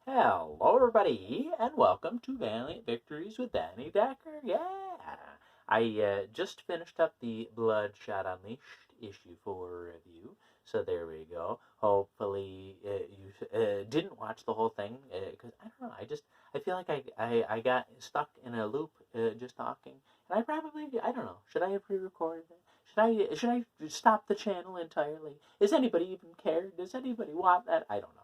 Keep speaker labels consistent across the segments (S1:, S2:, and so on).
S1: Hello, everybody, and welcome to Valiant Victories with Danny Decker. Yeah, I just finished up the Bloodshot Unleashed issue 4 review, so there we go. Hopefully, you didn't watch the whole thing because I don't know. I feel like I got stuck in a loop just talking, and I don't know. Should I have pre-recorded it? Should I stop the channel entirely? Is anybody even care? Does anybody want that? I don't know.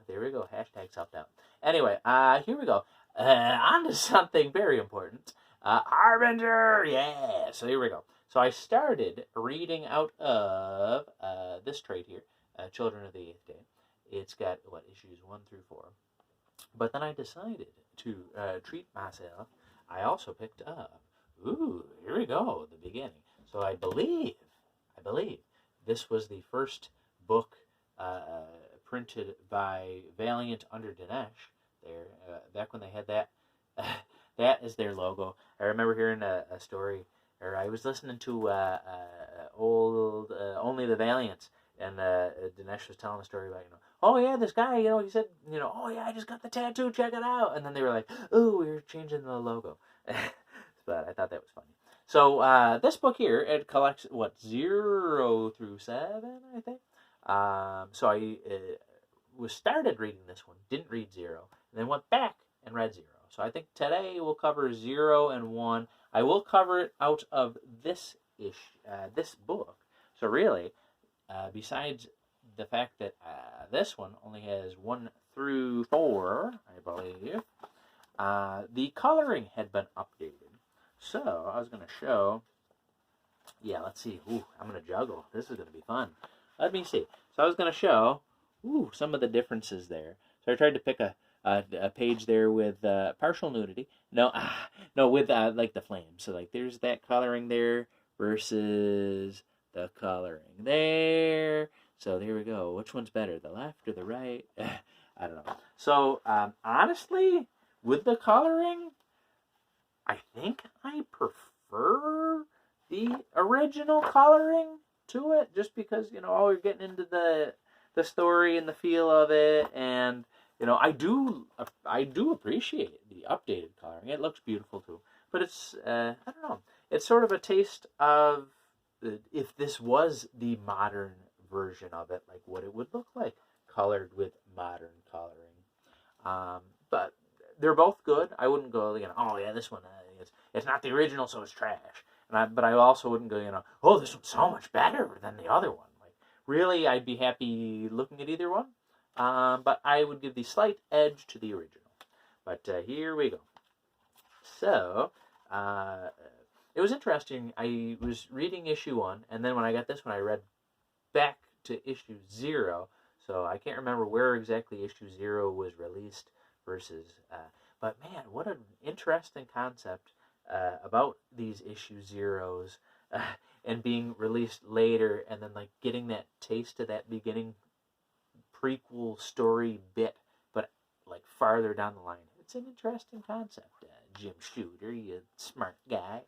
S1: There we go. Hashtag self-doubt. Anyway, here we go. On to something very important. Harbinger! Yeah! So here we go. So I started reading out of this trade here, Children of the Eighth Day. It's got, issues 1 through 4. But then I decided to treat myself. I also picked up, here we go, the beginning. So I believe this was the first book printed by Valiant under Dinesh there, back when they had that. That is their logo. I remember hearing a story, or I was listening to old Only the Valiants, and Dinesh was telling a story about, oh yeah, this guy, he said, oh yeah, I just got the tattoo, check it out. And then they were like, oh, we're changing the logo. But I thought that was funny. So this book here, it collects, 0 through 7, I think. So I was started reading this one, didn't read 0, and then went back and read 0. So I think today we'll cover 0 and 1. I will cover it out of this book. So really, besides the fact that this one only has 1 through 4, I believe, the coloring had been updated. So I was going to show. Yeah, let's see. Ooh, I'm going to juggle. This is going to be fun. Let me see. So I was going to show some of the differences there. So I tried to pick a page there with partial nudity. No, with like the flames. So like there's that coloring there versus the coloring there. So there we go. Which one's better, the left or the right? I don't know. So honestly, with the coloring, I think I prefer the original coloring to it, just because we're getting into the story and the feel of it, and I do appreciate the updated coloring. It looks beautiful too, but it's I don't know. It's sort of a taste of if this was the modern version of it, like what it would look like colored with modern coloring. But they're both good. I wouldn't go, oh yeah, this one it's not the original, so it's trash. But I also wouldn't go, oh, this one's so much better than the other one. Like, really, I'd be happy looking at either one. But I would give the slight edge to the original. But here we go. So, it was interesting. I was reading issue 1, and then when I got this one, I read back to issue 0. So I can't remember where exactly issue 0 was released versus. But man, what an interesting concept. About these issue 0s and being released later, and then like getting that taste of that beginning prequel story bit, but like farther down the line. It's an interesting concept, Jim Shooter, you smart guy.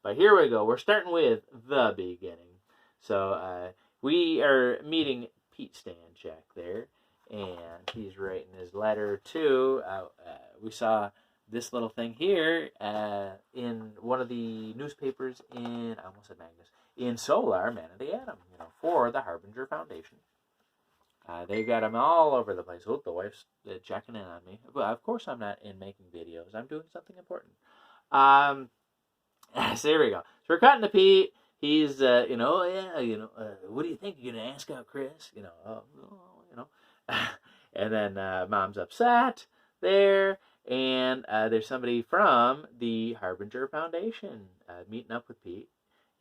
S1: But here we go. We're starting with the beginning. So we are meeting Pete Stanchak there, and he's writing his letter to. We saw this little thing here in one of the newspapers I almost said Magnus, in Solar, Man of the Atom, for the Harbinger Foundation. They've got them all over the place. Oh, the wife's checking in on me. But of course I'm not in making videos. I'm doing something important. So here we go. So we're cutting to Pete. He's, what do you think you're going to ask out Chris? And then Mom's upset there. And there's somebody from the Harbinger Foundation meeting up with Pete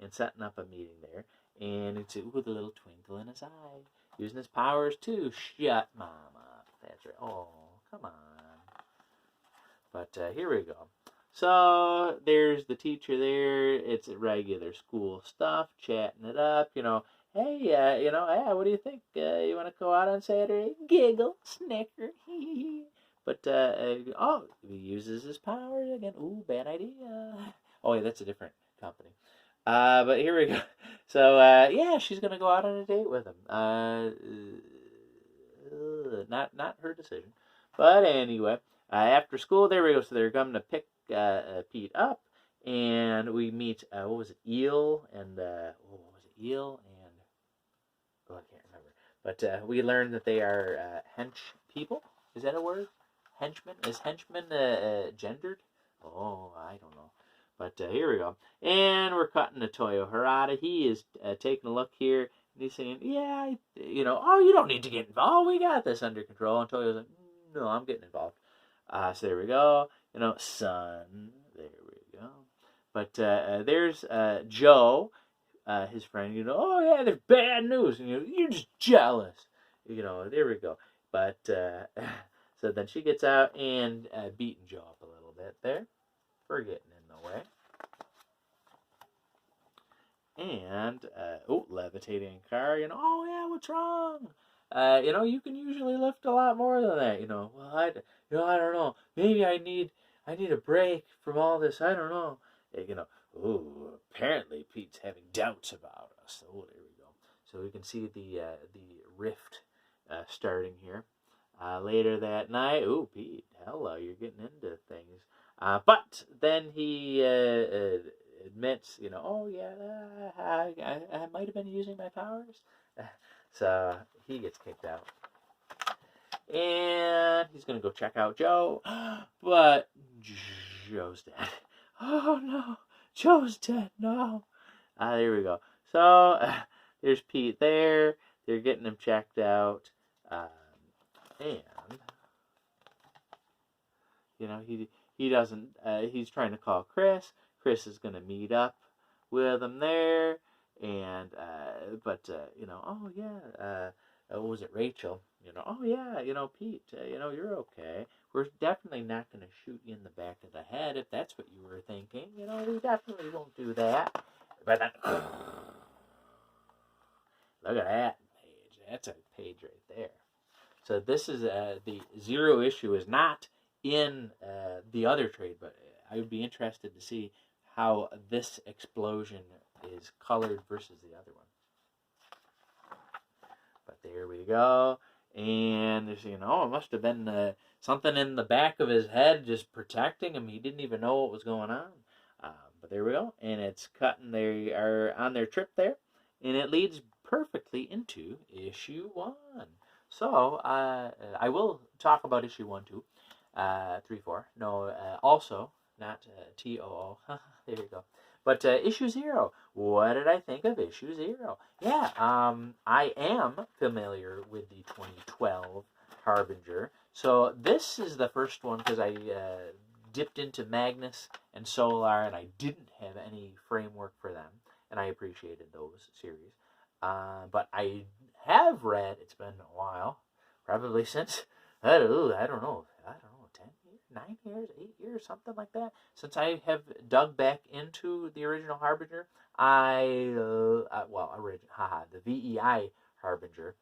S1: and setting up a meeting there. And it's with a little twinkle in his eye, using his powers to shut Mom up. That's right. Oh, come on. But here we go. So there's the teacher there. It's regular school stuff, chatting it up. Hey, hey, what do you think? You want to go out on Saturday? Giggle, snicker, But, he uses his powers again. Ooh, bad idea. Oh, yeah, that's a different company. But here we go. So, yeah, she's going to go out on a date with him. not her decision. But anyway, after school, there we go. So they're coming to pick Pete up, and we meet what was it, Eel and Eel and I can't remember. But we learned that they are hench people. Is that a word? Henchman? Is henchman gendered? Oh, I don't know. But here we go. And we're cutting to Toyo Harada. He is taking a look here. And he's saying, yeah, oh, you don't need to get involved. We got this under control. And Toyo's like, no, I'm getting involved. So there we go. Son. There we go. But there's Joe, his friend. Oh, yeah, there's bad news. And you're just jealous. There we go. But so then she gets out and beating Joe up a little bit there for getting in the way. And, levitating car, oh, yeah, what's wrong? You can usually lift a lot more than that, well, I don't know. Maybe I need a break from all this. I don't know. Apparently Pete's having doubts about us. Oh, there we go. So we can see the rift starting here. Later that night, Pete, hello, you're getting into things. But then he admits, oh yeah, I might have been using my powers. So he gets kicked out. And he's going to go check out Joe. But Joe's dead. Oh no, Joe's dead, no. There we go. So there's Pete there. They're getting him checked out. And he doesn't. He's trying to call Chris. Chris is going to meet up with him there, and oh yeah, what was it, Rachel? Oh yeah, Pete, you're okay. We're definitely not going to shoot you in the back of the head if that's what you were thinking. We definitely won't do that. But then, look at that page. That's a page right there. So this is the Zero issue is not in the other trade, but I would be interested to see how this explosion is colored versus the other one. But there we go. And there's, it must have been something in the back of his head just protecting him. He didn't even know what was going on. But there we go. And it's cutting. They are on their trip there. And it leads perfectly into issue 1. So, I will talk about issue 1, 2, 3, 4. No, also, not TOO. There you go. But issue 0. What did I think of issue 0? Yeah, I am familiar with the 2012 Harbinger. So this is the first one because I dipped into Magnus and Solar, and I didn't have any framework for them, and I appreciated those series. But I have read, it's been a while, probably since, I don't know, 10 years, 9 years, 8 years, something like that, since I have dug back into the original Harbinger. The VEI Harbinger.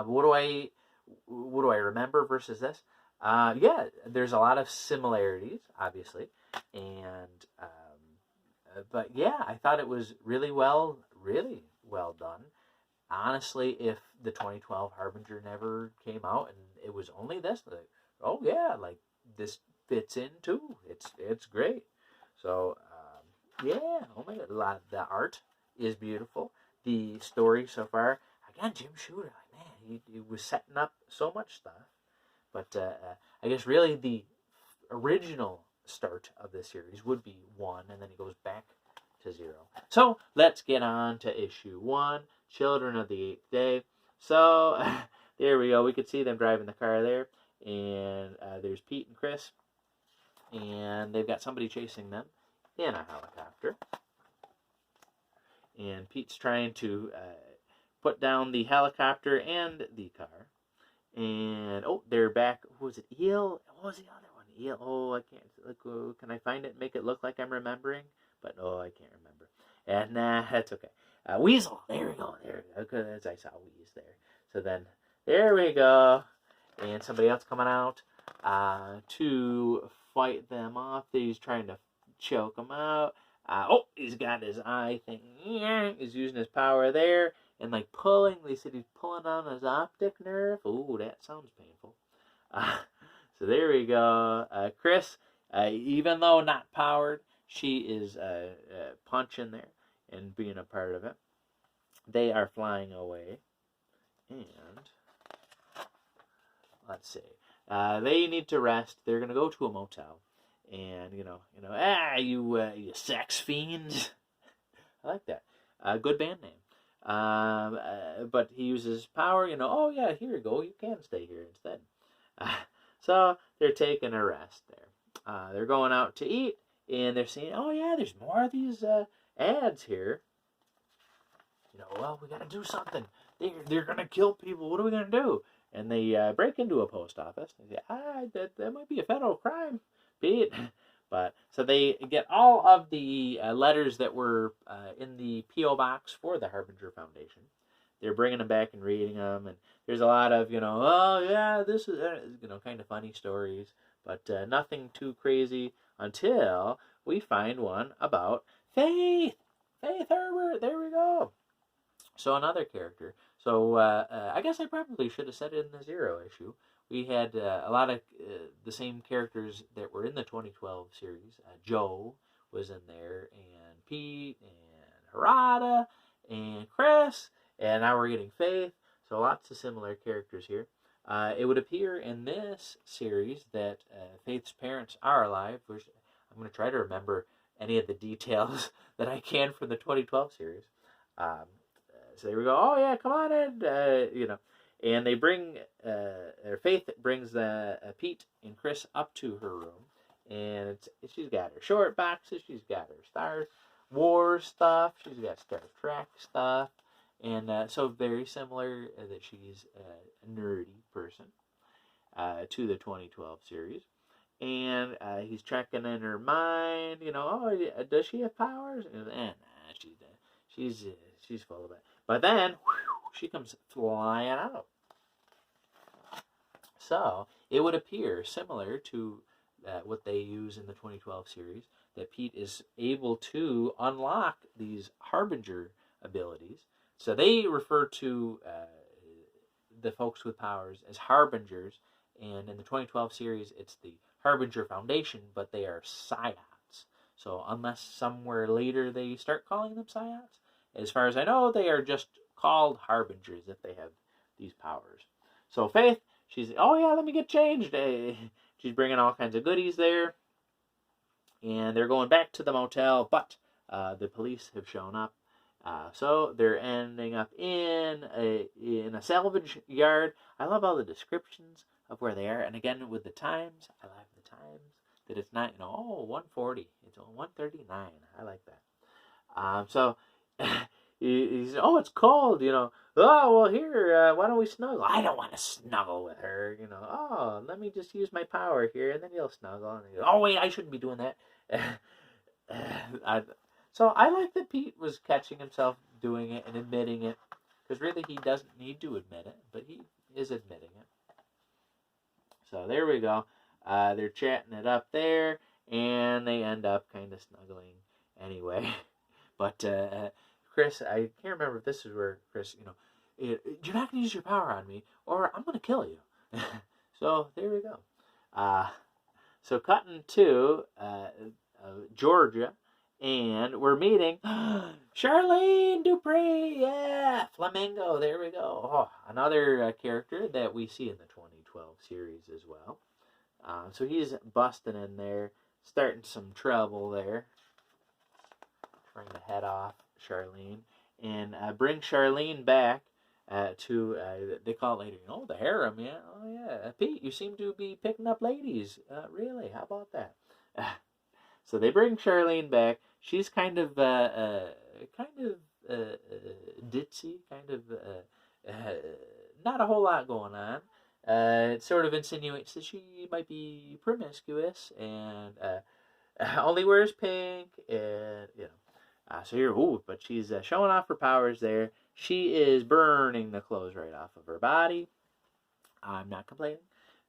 S1: What do I remember versus this? Yeah, there's a lot of similarities, obviously, and but yeah, I thought it was really well done. Honestly, if the 2012 Harbinger never came out and it was only this, like, oh yeah, like this fits in too. It's great. So yeah, oh my god, the art is beautiful. The story so far, again, Jim Shooter, like, man, he was setting up so much stuff. But I guess really the original start of this series would be 1, and then he goes back to 0. So let's get on to issue 1, Children of the Eighth Day. So there we go. We could see them driving the car there, and there's Pete and Chris, and they've got somebody chasing them in a helicopter. And Pete's trying to put down the helicopter and the car. And, they're back. Who was it? Eel? What was the other one? Eel. Oh, I can't. Look, can I find it and make it look like I'm remembering? But, I can't remember. And, that's okay. Weasel. There we go. As I saw Wease there. So then, there we go. And somebody else coming out to fight them off. He's trying to choke them out. He's got his eye thing. He's using his power there. and like pulling. They said he's pulling on his optic nerve. Ooh, that sounds painful. So there we go. Chris, even though not powered, she is punching there and being a part of it. They are flying away, and let's see. They need to rest. They're gonna go to a motel, and you sex fiends. I like that. Good band name. But he uses power. Oh yeah, here you go. You can stay here instead. So they're taking a rest there. They're going out to eat, and they're seeing, oh yeah, there's more of these ads here. Well, we gotta do something. They're gonna kill people. What are we gonna do? And they break into a post office. They say, that might be a federal crime, Pete. But so they get all of the letters that were in the P.O. box for the Harbinger Foundation. They're bringing them back and reading them, and there's a lot of, oh yeah, this is, kind of funny stories, but nothing too crazy until we find one about Faith Herbert. There we go. So another character. So I guess I probably should have said it in the 0 issue. We had a lot of the same characters that were in the 2012 series. Joe was in there, and Pete, and Harada, and Chris, and now we're getting Faith. So lots of similar characters here. It would appear in this series that Faith's parents are alive. Which I'm going to try to remember any of the details that I can from the 2012 series. So there we go. Oh yeah, come on in. And they bring Faith brings Pete and Chris up to her room, and she's got her short boxes. She's got her Star Wars stuff. She's got Star Trek stuff, and so very similar that she's a nerdy person to the 2012 series. And he's checking in her mind. Oh, does she have powers? And nah, she's full of it. But then, whew, she comes flying out. So, it would appear similar to what they use in the 2012 series, that Pete is able to unlock these Harbinger abilities. So they refer to the folks with powers as Harbingers, and in the 2012 series, it's the Harbinger Foundation, but they are psiots. So unless somewhere later they start calling them psiots, as far as I know, they are just called Harbingers if they have these powers. So Faith, she's, oh yeah, let me get changed. She's bringing all kinds of goodies there. And they're going back to the motel, but the police have shown up. So they're ending up in a salvage yard. I love all the descriptions of where they are. And again, with the times, I like the times. That it's not, 1:40. It's 1:39. I like that. So he says, oh, it's cold, Oh, well, here, why don't we snuggle? I don't want to snuggle with her, Oh, let me just use my power here, and then you'll snuggle. And he goes, oh, wait, I shouldn't be doing that. So I like that Pete was catching himself doing it and admitting it, because really he doesn't need to admit it, but he is admitting it. So there we go. They're chatting it up there, and they end up kind of snuggling anyway. But Chris, I can't remember if this is where Chris, you're not going to use your power on me, or I'm going to kill you. So there we go. So cutting to Georgia, and we're meeting Charlene Dupree. Yeah, Flamingo. There we go. Oh, another character that we see in the 2012 series as well. So he's busting in there, starting some trouble there, trying to head off Charlene and bring Charlene back to, they call it later, the harem, yeah. Oh, yeah. Pete, you seem to be picking up ladies. Really? How about that? So they bring Charlene back. She's kind of ditzy, not a whole lot going on. It sort of insinuates that she might be promiscuous and only wears pink, and so here, but she's showing off her powers there. She is burning the clothes right off of her body. I'm not complaining,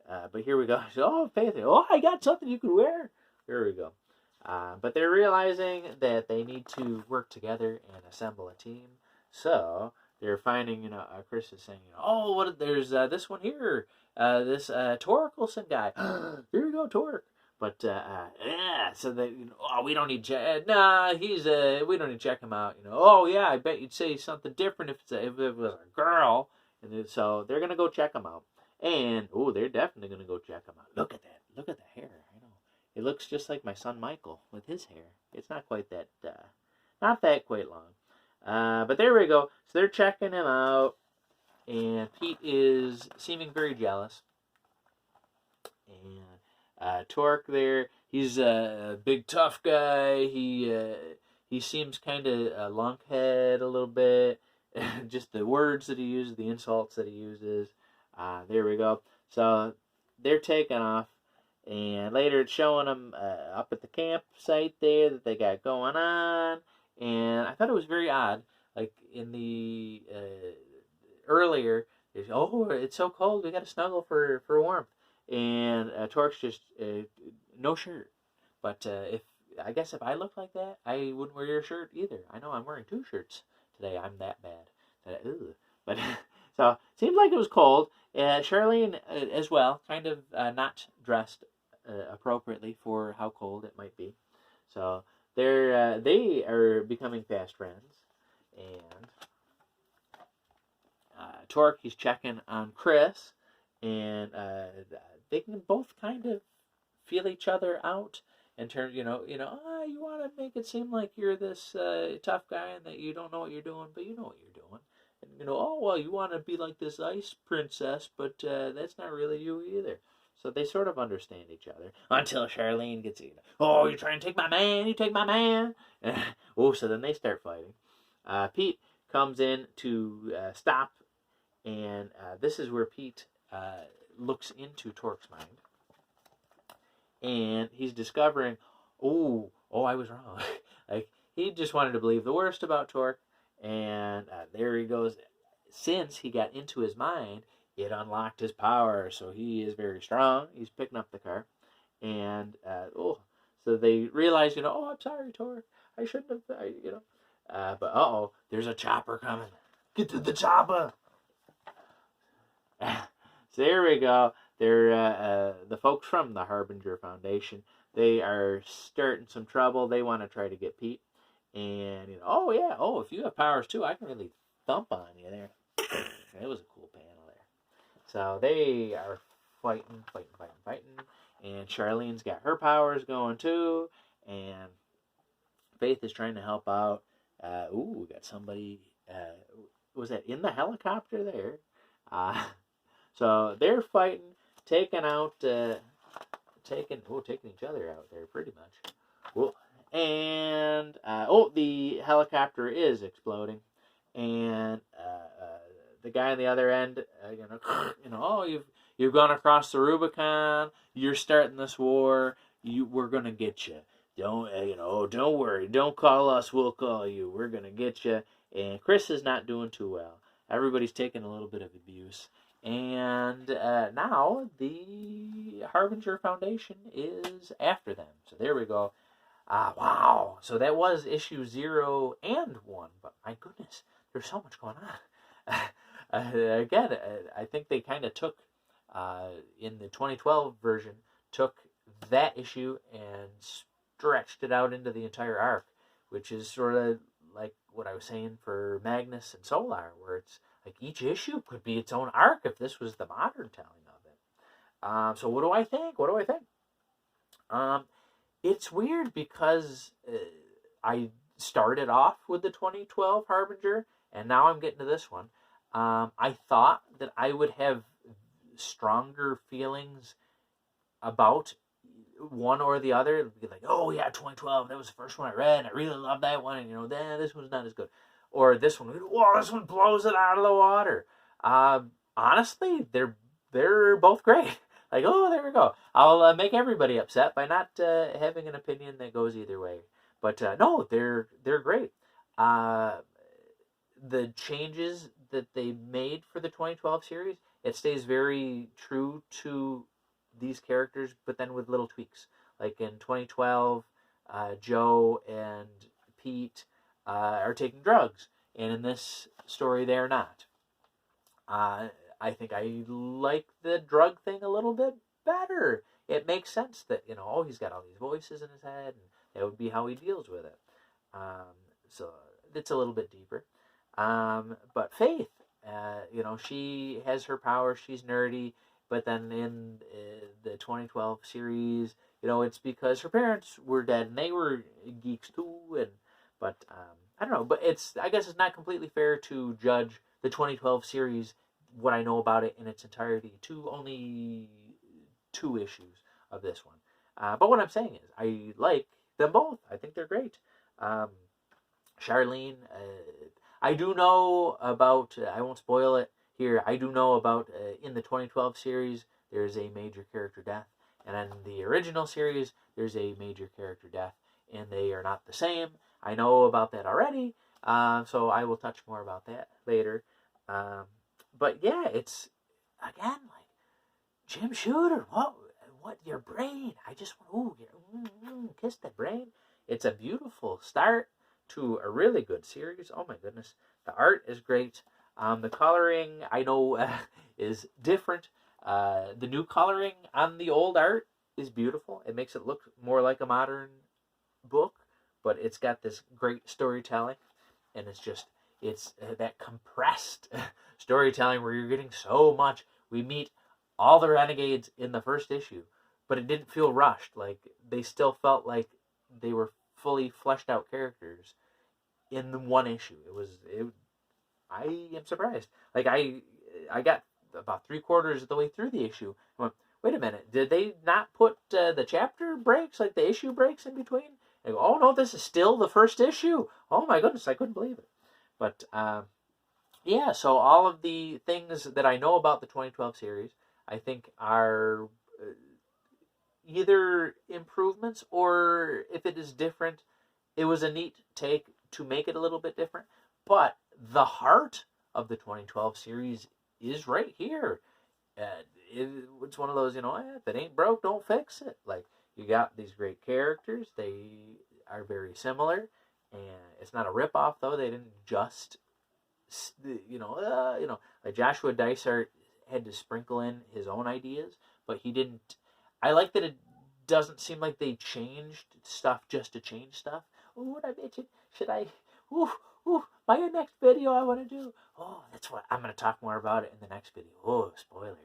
S1: but here we go. So, Faith, I got something you could wear. Here we go. But they're realizing that they need to work together and assemble a team. So they're finding, Chris is saying, oh, there's this one here, this Torkelson guy. Here we go, Torque. But yeah, so they, oh, we don't need nah, we don't need to check him out. Oh yeah, I bet you'd say something different if it was a girl. And so they're gonna go check him out, and oh, they're definitely gonna go check him out. Look at that, look at the hair. I know it looks just like my son Michael with his hair. It's not quite that, not that quite long. But there we go. So they're checking him out, and Pete is seeming very jealous, and. Torque there, he's a big tough guy. He seems kind of lunkhead a little bit. Just the words that he uses, the insults that he uses. There we go. So they're taking off, and later it's showing them up at the campsite there that they got going on. And I thought it was very odd, like in the earlier. Oh, it's so cold. We got to snuggle for warmth. And Torque's just no shirt. But I guess if I looked like that, I wouldn't wear your shirt either. I know I'm wearing 2 shirts today. I'm that bad. But so seemed like it was cold. Charlene as well, kind of not dressed appropriately for how cold it might be. So they are becoming fast friends, and Torque, he's checking on Chris, and they can both kind of feel each other out in terms, you want to make it seem like you're this tough guy and that you don't know what you're doing, but you know what you're doing. And, oh, well, you want to be like this ice princess, but that's not really you either. So they sort of understand each other until Charlene gets, oh, you're trying to take my man, you take my man. So then they start fighting. Pete comes in to stop, and this is where Pete looks into Torque's mind, and he's discovering, oh, I was wrong. Like, he just wanted to believe the worst about Torque, and there he goes. Since he got into his mind, it unlocked his power, so he is very strong. He's picking up the car, and so they realize, oh, I'm sorry, Torque. I shouldn't have, but there's a chopper coming. Get to the chopper. So there we go. They're the folks from the Harbinger Foundation. They are starting some trouble. They want to try to get Pete. And, if you have powers too, I can really thump on you there. It was a cool panel there. So they are fighting. And Charlene's got her powers going too. And Faith is trying to help out. We got somebody, was that in the helicopter there? So they're fighting, taking each other out there pretty much. Well, and the helicopter is exploding, and the guy on the other end, you've gone across the Rubicon. You're starting this war. We're gonna get you. Don't worry. Don't call us. We'll call you. We're gonna get you. And Chris is not doing too well. Everybody's taking a little bit of abuse. And now the Harbinger Foundation is after them. So there we go. Wow. So that was issue 0 and 1. But my goodness, there's so much going on. Again, I think they kind of took, in the 2012 version, took that issue and stretched it out into the entire arc, which is sort of like what I was saying for Magnus and Solar, where it's like each issue could be its own arc if this was the modern telling of it. So what do I think? It's weird because I started off with the 2012 Harbinger, and now I'm getting to this one. I thought that I would have stronger feelings about one or the other. It'd be like, oh yeah, 2012, that was the first one I read, and I really loved that one, and this one's not as good. Or this one, whoa, this one blows it out of the water. Honestly, they're both great. Like, oh, there we go. I'll make everybody upset by not having an opinion that goes either way. But no, they're great. The changes that they made for the 2012 series, it stays very true to these characters, but then with little tweaks. Like in 2012, Joe and Pete are taking drugs, and in this story they're not. I think I like the drug thing a little bit better. It makes sense that, oh, he's got all these voices in his head, and that would be how he deals with it. So it's a little bit deeper. But Faith, she has her powers. She's nerdy, but then in the 2012 series, it's because her parents were dead and they were geeks too. But I don't know. But I guess it's not completely fair to judge the 2012 series, what I know about it in its entirety, to only 2 issues of this one. But what I'm saying is, I like them both. I think they're great. Charlene, I do know about, I won't spoil it here, I do know about, in the 2012 series, there's a major character death. And in the original series, there's a major character death. And they are not the same. I know about that already. So I will touch more about that later. But yeah, it's, again, like, Jim Shooter, what, your brain? I just want, kiss the brain. It's a beautiful start to a really good series. Oh my goodness. The art is great. The coloring, I know, is different. The new coloring on the old art is beautiful. It makes it look more like a modern book, but it's got this great storytelling, and it's that compressed storytelling where you're getting so much. We meet all the renegades in the first issue, but it didn't feel rushed. Like, they still felt like they were fully fleshed out characters in the one issue. I am surprised. Like, I got about 3/4 of the way through the issue. I went, wait a minute, did they not put the chapter breaks, like the issue breaks in between? I go, oh no, this is still the first issue. Oh my goodness, I couldn't believe it. But yeah, so all of the things that I know about the 2012 series, I think are either improvements, or if it is different, it was a neat take to make it a little bit different. But the heart of the 2012 series is right here. It's one of those, if it ain't broke, don't fix it. Like, you got these great characters. They are very similar. And it's not a ripoff, though. They didn't just, like Joshua Dysart had to sprinkle in his own ideas, but he didn't. I like that it doesn't seem like they changed stuff just to change stuff. Oh, what I mentioned? Should I? My next video I want to do. Oh, that's what I'm going to talk more about it in the next video. Oh, spoilers.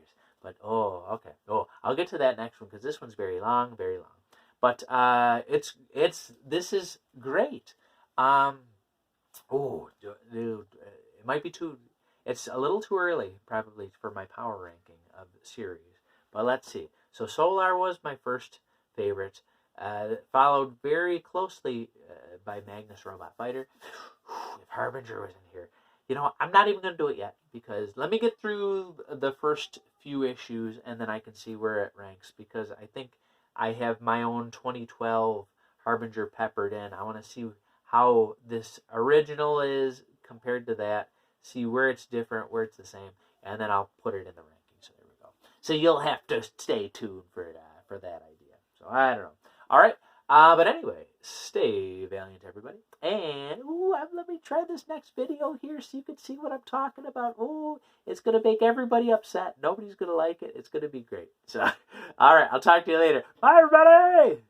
S1: But okay. Oh, I'll get to that next one because this one's very long, very long. But this is great. Dude, it might be too. It's a little too early, probably, for my power ranking of the series. But let's see. So Solar was my first favorite, followed very closely by Magnus Robot Fighter. If Harbinger was in here, I'm not even going to do it yet, because let me get through the first few issues and then I can see where it ranks, because I think I have my own 2012 Harbinger peppered in. I want to see how this original is compared to that, see where it's different, where it's the same, and then I'll put it in the ranking. So there we go. So you'll have to stay tuned for that idea. So I don't know. All right. But anyway, stay valiant, everybody. And let me try this next video here so you can see what I'm talking about. It's going to make everybody upset. Nobody's going to like it. It's going to be great. So, all right. I'll talk to you later. Bye, everybody.